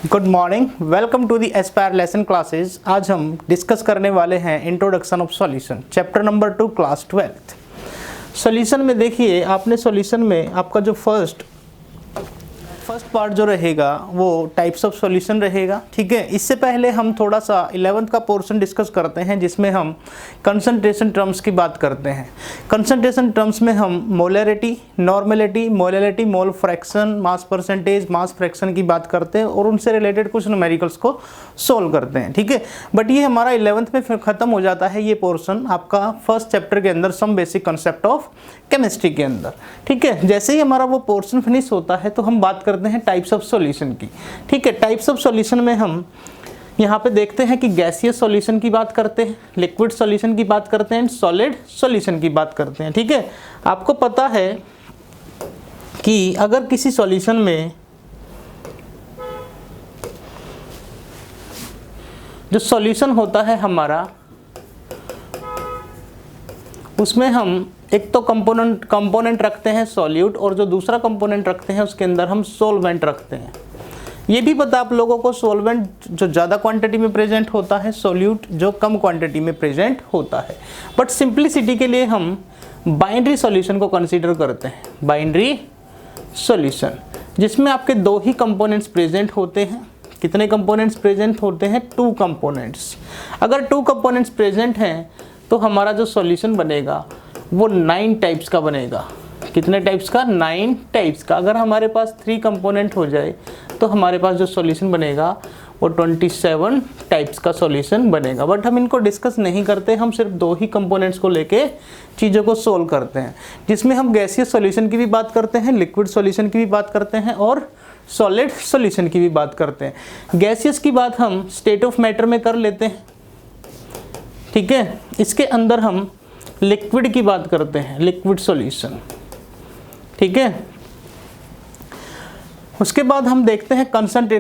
Good morning, welcome to the aspire lesson classes. आज हम discuss करने वाले हैं introduction of solution, chapter number 2, class 12। Solution में देखिए, आपने सॉल्यूशन में आपका जो फर्स्ट पार्ट जो रहेगा वो टाइप्स ऑफ सॉल्यूशन रहेगा। ठीक है, इससे पहले हम थोड़ा सा 11th का पोर्शन डिस्कस करते हैं जिसमें हम कंसंट्रेशन टर्म्स की बात करते हैं। कंसंट्रेशन टर्म्स में हम molarity, normality, molarity, mole fraction, mass percentage, mass fraction की बात करते हैं और उनसे रिलेटेड कुछ न्यूमेरिकल्स को सोल्व करते हैं। ठीक है, बट ये हमारा 11th में फिर खत्म हो जाता है ये पोर्शन आपका फर्स्ट चैप्टर के अंदर, some basic concept of chemistry के अंदर। ठीक है, जैसे ही हमारा वो पोर्शन फिनिश होता है तो हम बात करते हैं टाइप्स ऑफ सॉल्यूशन की। ठीक है, टाइप्स ऑफ सॉल्यूशन में हम यहाँ पे देखते हैं कि गैसियस सॉल्यूशन की बात करते हैं, लिक्विड सॉल्यूशन की बात करते हैं, सॉलिड सॉल्यूशन की बात करते हैं। ठीक है, आपको पता है कि अगर किसी सॉल्यूशन में जो सॉल्यूशन होता है हमारा, उसमें हम एक तो कंपोनेंट रखते हैं सॉल्यूट, और जो दूसरा कंपोनेंट रखते हैं उसके अंदर हम सॉल्वेंट रखते हैं। ये भी पता आप लोगों को, सॉल्वेंट जो ज़्यादा क्वांटिटी में प्रेजेंट होता है, सॉल्यूट जो कम क्वांटिटी में प्रेजेंट होता है। बट सिंप्लिसिटी के लिए हम बाइनरी सॉल्यूशन को कंसीडर करते हैं, बाइनरी सॉल्यूशन, जिसमें आपके दो ही कंपोनेंट्स प्रेजेंट होते हैं। कितने कंपोनेंट्स प्रेजेंट होते हैं? 2 कंपोनेंट्स। अगर 2 कंपोनेंट्स प्रेजेंट हैं तो हमारा जो सॉल्यूशन बनेगा वो 9 टाइप्स का बनेगा। कितने टाइप्स का? 9 टाइप्स का। अगर हमारे पास 3 कंपोनेंट हो जाए तो हमारे पास जो सॉल्यूशन बनेगा वो 27 टाइप्स का सॉल्यूशन बनेगा। बट हम इनको डिस्कस नहीं करते, हम सिर्फ 2 ही कंपोनेंट्स को लेके चीज़ों को सोल्व करते हैं, जिसमें हम गैसियस सॉल्यूशन की भी बात करते हैं, लिक्विड सॉल्यूशन की भी बात करते हैं और सॉलिड सॉल्यूशन की भी बात करते हैं। गैसियस की बात हम स्टेट ऑफ मैटर में कर लेते हैं। ठीक है, इसके अंदर हम लिक्विड की बात करते हैं, लिक्विड सॉल्यूशन। ठीक है, उसके बाद हम देखते हैं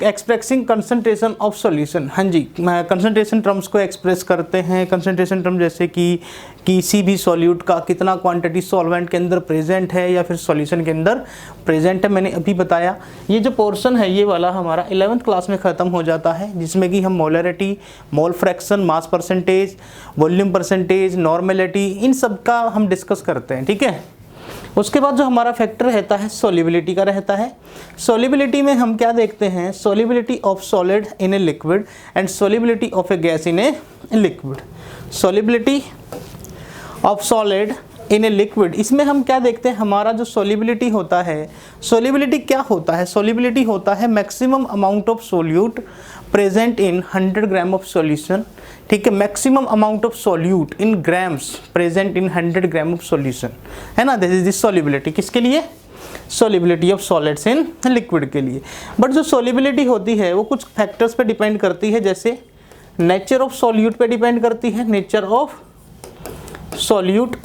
एक्सप्रेसिंग कंसंट्रेशन ऑफ सॉल्यूशन। हाँ जी, कंसंट्रेशन टर्म्स को एक्सप्रेस करते हैं। कंसंट्रेशन टर्म जैसे कि किसी भी सॉल्यूट का कितना क्वांटिटी सॉल्वेंट के अंदर प्रेजेंट है या फिर सॉल्यूशन के अंदर प्रेजेंट है, मैंने अभी बताया। ये जो पोर्शन है ये वाला हमारा 11th क्लास में ख़त्म हो जाता है, जिसमें कि हम molarity, mole fraction, mass percentage, volume percentage, normality, इन सब का हम डिस्कस करते हैं। ठीक है, उसके बाद जो हमारा फैक्टर रहता है सॉल्युबिलिटी का रहता है। सॉल्युबिलिटी में हम क्या देखते हैं? Solubility of solid in a liquid and solubility of A gas in a liquid. Solubility of solid in a liquid, इसमें हम क्या देखते हैं? हमारा जो सॉल्युबिलिटी होता है, सॉल्युबिलिटी क्या होता है? सॉल्युबिलिटी होता है maximum amount of solute present in 100 gram of solution. ठीक है, maximum amount of solute in grams present in 100 gram of solution, है ना। This is this solubility. किसके लिए? Solubility of solids in liquid के लिए। बट जो सॉल्युबिलिटी होती है वो कुछ फैक्टर्स पे डिपेंड करती है, जैसे नेचर ऑफ सॉल्यूट पे डिपेंड करती है, nature of solute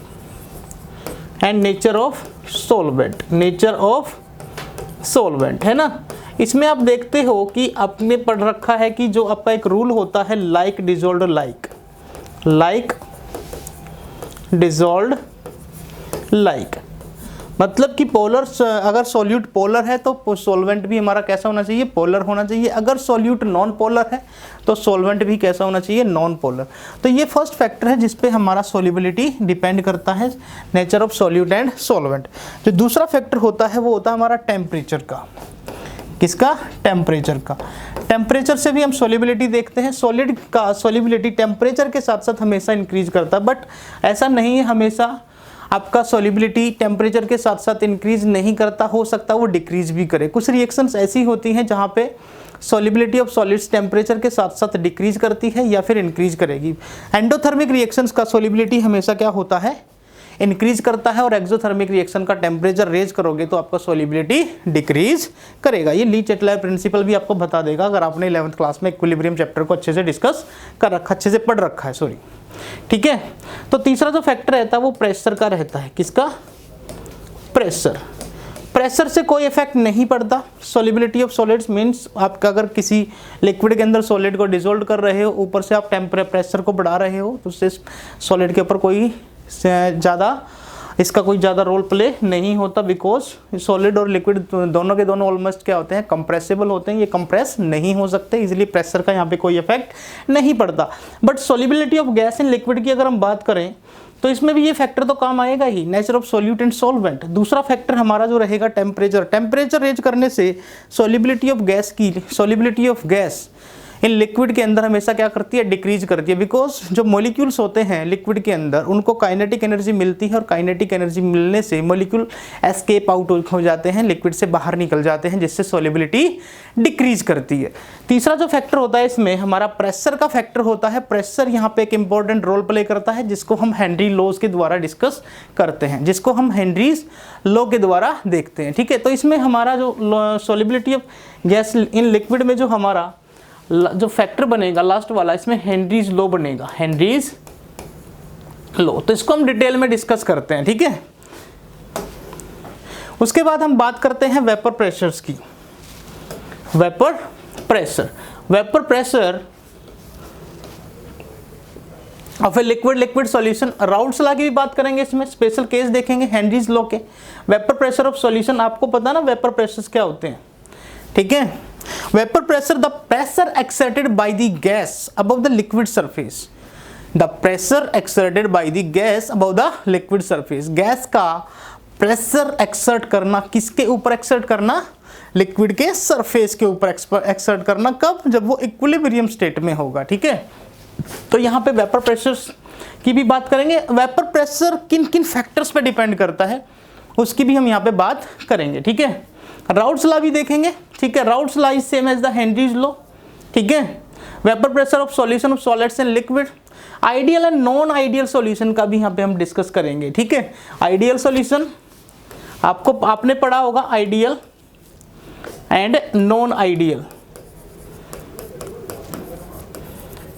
and nature of solvent, nature of solvent, है ना। इसमें आप देखते हो कि आपने पढ़ रखा है कि जो आपका एक रूल होता है, like dissolved like, like dissolved like, मतलब कि पोलर, अगर सॉल्यूट पोलर है तो सॉल्वेंट भी हमारा कैसा होना चाहिए? पोलर होना चाहिए। अगर सॉल्यूट नॉन पोलर है तो सॉल्वेंट भी कैसा होना चाहिए? Non polar. तो ये फर्स्ट फैक्टर है जिसपे हमारा सॉल्युबिलिटी डिपेंड करता है, nature of solute and solvent. जो दूसरा फैक्टर होता है वो होता है हमारा टेम्परेचर का। किसका? टेम्परेचर का। टेम्परेचर से भी हम सॉल्युबिलिटी देखते हैं। सॉलिड का सॉल्युबिलिटी टेम्परेचर के साथ साथ हमेशा इंक्रीज करता है, बट ऐसा नहीं है हमेशा आपका सॉल्युबिलिटी टेम्परेचर के साथ साथ इंक्रीज नहीं करता, हो सकता है वो डिक्रीज भी करे। कुछ रिएक्शंस ऐसी होती हैं जहाँ पे सॉल्युबिलिटी ऑफ सॉलिड्स टेम्परेचर के साथ साथ डिक्रीज करती है या फिर इंक्रीज करेगी। एंडोथर्मिक रिएक्शंस का सॉल्युबिलिटी हमेशा क्या होता है? इंक्रीज करता है, और एक्सोथर्मिक रिएक्शन का टेम्परेचर रेज करोगे तो आपका सॉल्युबिलिटी डिक्रीज करेगा। ये ली चैटलायर प्रिंसिपल भी आपको बता देगा अगर आपने 11th क्लास में इक्विलिब्रियम चैप्टर को अच्छे से डिस्कस कर रखा, अच्छे से पढ़ रखा है, सॉरी। ठीक है, तो तीसरा जो फैक्टर रहता है वो प्रेशर का रहता है। किसका? प्रेशर। प्रेशर से कोई इफेक्ट नहीं पड़ता। सॉल्युबिलिटी ऑफ सॉलिड्स मीन्स आपका अगर किसी लिक्विड के अंदर सॉलिड को डिसॉल्व कर रहे हो, ऊपर से आप प्रेशर को बढ़ा रहे हो, तो उससे सॉलिड के ऊपर कोई ज़्यादा इसका कोई ज़्यादा रोल प्ले नहीं होता, बिकॉज सॉलिड और लिक्विड दोनों के दोनों ऑलमोस्ट क्या होते हैं, कंप्रेसिबल होते हैं, ये कंप्रेस नहीं हो सकते, इजीली प्रेशर का यहाँ पे कोई इफेक्ट नहीं पड़ता। But solubility of gas in liquid की अगर हम बात करें तो इसमें भी ये फैक्टर तो काम आएगा ही, nature of solute and solvent. दूसरा फैक्टर हमारा जो रहेगा टेम्परेचर, टेम्परेचर रेज करने से सॉल्युबिलिटी ऑफ गैस की, solubility of gas in liquid के अंदर हमेशा क्या करती है, डिक्रीज करती है, बिकॉज जो मॉलिक्यूल्स होते हैं लिक्विड के अंदर उनको काइनेटिक एनर्जी मिलती है, और काइनेटिक एनर्जी मिलने से मॉलिक्यूल एस्केप आउट हो जाते हैं, लिक्विड से बाहर निकल जाते हैं, जिससे सॉल्युबिलिटी डिक्रीज करती है। तीसरा जो फैक्टर होता है इसमें हमारा प्रेशर का फैक्टर होता है। प्रेशर यहाँ पे एक इंपॉर्टेंट रोल प्ले करता है, जिसको हम हेनरी लॉज के द्वारा डिस्कस करते हैं, जिसको हम हेनरीज लॉ के द्वारा देखते हैं। ठीक है, तो इसमें हमारा जो solubility of gas in liquid में जो हमारा जो फैक्टर बनेगा लास्ट वाला, इसमें हेनरीज लॉ बनेगा, हेनरीज लॉ। तो इसको हम डिटेल में डिस्कस करते हैं। ठीक है, उसके बाद हम बात करते हैं वेपर प्रेशर्स की। Vapour pressure, vapour pressure of a liquid solution, Raoult's law की भी बात करेंगे, इसमें स्पेशल केस देखेंगे हेनरीज लॉ के। वेपर प्रेशर ऑफ सॉल्यूशन, आपको पता ना वेपर प्रेशर्स क्या होते हैं। ठीक है, vapour pressure, the pressure exerted by the gas above the liquid surface, the pressure exerted by the gas above the liquid surface. Gas का प्रेशर एक्सर्ट करना, किसके ऊपर एक्सर्ट करना, लिक्विड के सरफेस के ऊपर एक्सर्ट करना। कब, जब वो इक्विलिब्रियम स्टेट में होगा। ठीक है, तो यहाँ पे वेपर प्रेशर्स की भी बात करेंगे। वेपर प्रेशर किन किन फैक्टर्स पे डिपेंड करता है उसकी भी हम यहाँ पे बात करेंगे। ठीक है, राउल्ट्स लॉ भी देखेंगे। ठीक है, Raoult's law is same as the Henry's law. ठीक है, vapour pressure of solution of solids and liquid, ideal and non ideal solution का भी यहाँ पे हम डिस्कस करेंगे। ठीक है, आइडियल सॉल्यूशन आपने पढ़ा होगा, आइडियल एंड नॉन आइडियल।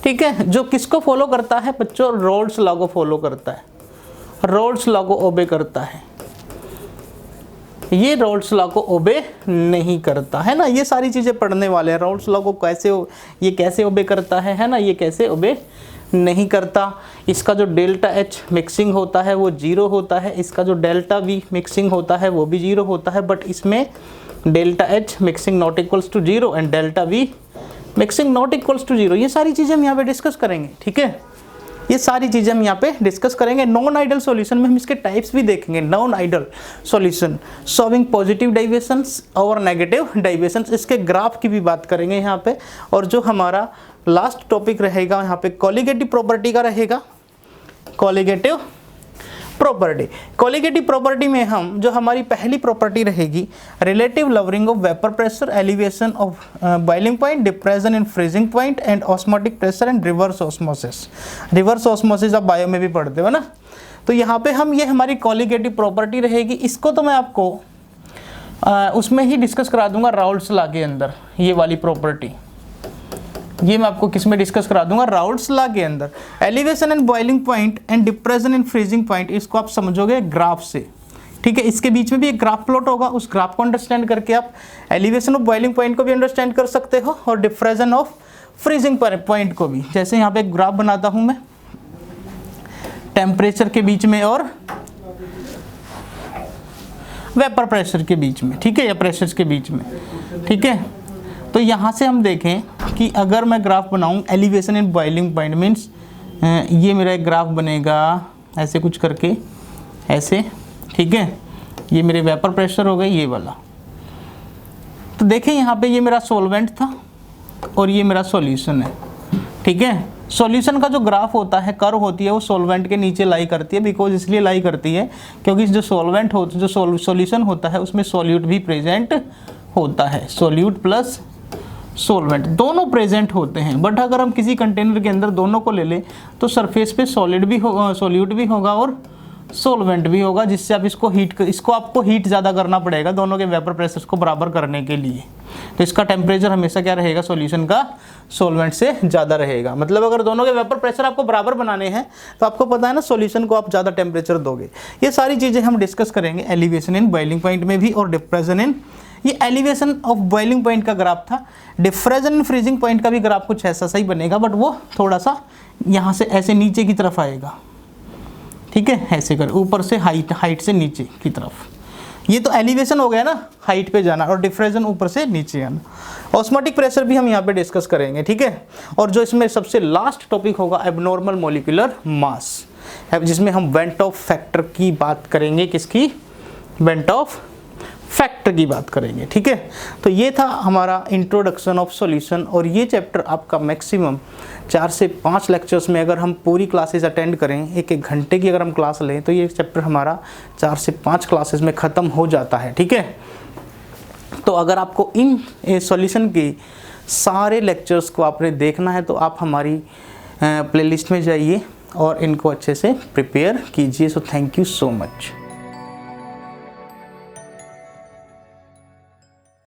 ठीक है, जो किसको फॉलो करता है बच्चों, राउल्ट्स लॉ को फॉलो करता है, राउल्ट्स लॉ को ओबे करता है। ये राउल्ट्स लॉ को ओबे नहीं करता है ना, ये सारी चीजें पढ़ने वाले हैं। राउल्ट्स लॉ को कैसे ओबे करता है ना, ये कैसे ओबे नहीं करता। इसका जो डेल्टा एच मिक्सिंग होता है वो जीरो होता है, इसका जो डेल्टा वी मिक्सिंग होता है वो भी जीरो होता है, बट इसमें delta H mixing not equals to zero and delta V mixing not equals to zero. ये सारी चीजें हम यहाँ पे डिस्कस करेंगे। ठीक है, ये सारी चीजें हम यहाँ पे डिस्कस करेंगे। नॉन आइडल सॉल्यूशन में हम इसके टाइप्स भी देखेंगे। Non ideal solution solving positive deviations और नेगेटिव डाइवेशंस, इसके ग्राफ की भी बात करेंगे यहाँ पे। और जो हमारा लास्ट टॉपिक रहेगा यहाँ पे कोलिगेटिव प्रॉपर्टी का रहेगा, कोलिगेटिव प्रॉपर्टी। कोलिगेटिव प्रॉपर्टी में हम जो हमारी पहली प्रॉपर्टी रहेगी, relative lowering of vapour pressure, elevation of boiling point, depression in freezing point and osmotic pressure and reverse osmosis. Reverse osmosis आप बायो में भी पढ़ते हो ना, तो यहाँ पे हम ये हमारी कोलिगेटिव प्रॉपर्टी रहेगी। इसको तो मैं आपको उसमें ही डिस्कस करा दूंगा, राउल्ट्स लॉ के अंदर। ये वाली प्रॉपर्टी ये मैं आपको किस में डिस्कस करा दूंगा, राउल्ट्स लॉ के अंदर। Elevation and boiling point and depression in freezing point, इसको आप समझोगे ग्राफ से। ठीक है, इसके बीच में भी एक ग्राफ प्लॉट होगा, उस ग्राफ को अंडरस्टैंड करके आप एलिवेशन ऑफ बॉइलिंग पॉइंट को भी अंडरस्टैंड कर सकते हो और डिप्रेशन ऑफ फ्रीजिंग पॉइंट को भी। जैसे यहाँ पे एक ग्राफ बनाता हूं मैं टेम्परेचर के बीच में और वेपर प्रेशर के बीच में, ठीक है, या प्रेशर्स के बीच में। ठीक है, तो यहाँ से हम देखें कि अगर मैं ग्राफ बनाऊं elevation in boiling point means ये मेरा एक ग्राफ बनेगा ऐसे कुछ करके, ऐसे। ठीक है, ये मेरे वेपर प्रेशर हो गए ये वाला। तो देखें यहाँ पे ये मेरा सॉल्वेंट था और ये मेरा सॉल्यूशन है। ठीक है, सॉल्यूशन का जो ग्राफ होता है, कर्व होती है, वो सॉल्वेंट के नीचे लाई करती है। बिकॉज इसलिए लाई करती है क्योंकि जो सॉल्वेंट हो, जो सॉल्यूशन होता है उसमें सॉल्यूट भी प्रेजेंट होता है, सॉल्यूट प्लस सॉल्वेंट दोनों प्रेजेंट होते हैं। बट अगर हम किसी कंटेनर के अंदर दोनों को ले लें तो सरफेस पे सॉलिड भी होगा, सॉल्यूट भी होगा और सॉल्वेंट भी होगा, जिससे आप इसको आपको हीट ज़्यादा करना पड़ेगा दोनों के वेपर प्रेशर को बराबर करने के लिए। तो इसका टेम्परेचर हमेशा क्या रहेगा, सॉल्यूशन का सॉल्वेंट से ज़्यादा रहेगा। मतलब अगर दोनों के वेपर प्रेशर आपको बराबर बनाने हैं तो आपको पता है ना, सॉल्यूशन को आप ज़्यादा टेम्परेचर दोगे। ये सारी चीज़ें हम डिस्कस करेंगे एलिवेशन इन बॉइलिंग पॉइंट में भी और डिप्रेशन इन। ये एलिवेशन ऑफ बॉइलिंग पॉइंट का ग्राफ था। डिफ्रेशन इन फ्रीजिंग पॉइंट का भी ग्राफ कुछ ऐसा सही बनेगा, बट वो थोड़ा सा यहाँ से ऐसे नीचे की तरफ आएगा। ठीक है, ऐसे कर, ऊपर से हाइट से नीचे की तरफ। ये तो एलिवेशन हो गया ना, हाइट पे जाना, और डिफ्रेशन ऊपर से नीचे आना। ऑस्मोटिक प्रेशर भी हम यहाँ पे डिस्कस करेंगे, ठीक है। और जो इसमें सबसे लास्ट टॉपिक होगा एबनॉर्मल मॉलिक्यूलर मास, जिसमें हम वेंट ऑफ फैक्टर की बात करेंगे। किसकी? वेंट ऑफ फैक्टर की बात करेंगे, ठीक है। तो ये था हमारा इंट्रोडक्शन ऑफ सॉल्यूशन, और ये चैप्टर आपका मैक्सिमम 4 से 5 लेक्चर्स में, अगर हम पूरी क्लासेस अटेंड करें, एक घंटे की अगर हम क्लास लें, तो ये चैप्टर हमारा 4 से 5 क्लासेस में ख़त्म हो जाता है, ठीक है। तो अगर आपको इन सॉल्यूशन के सारे लेक्चर्स को आपने देखना है, तो आप हमारी प्लेलिस्ट में जाइए और इनको अच्छे से प्रिपेयर कीजिए। So thank you so much.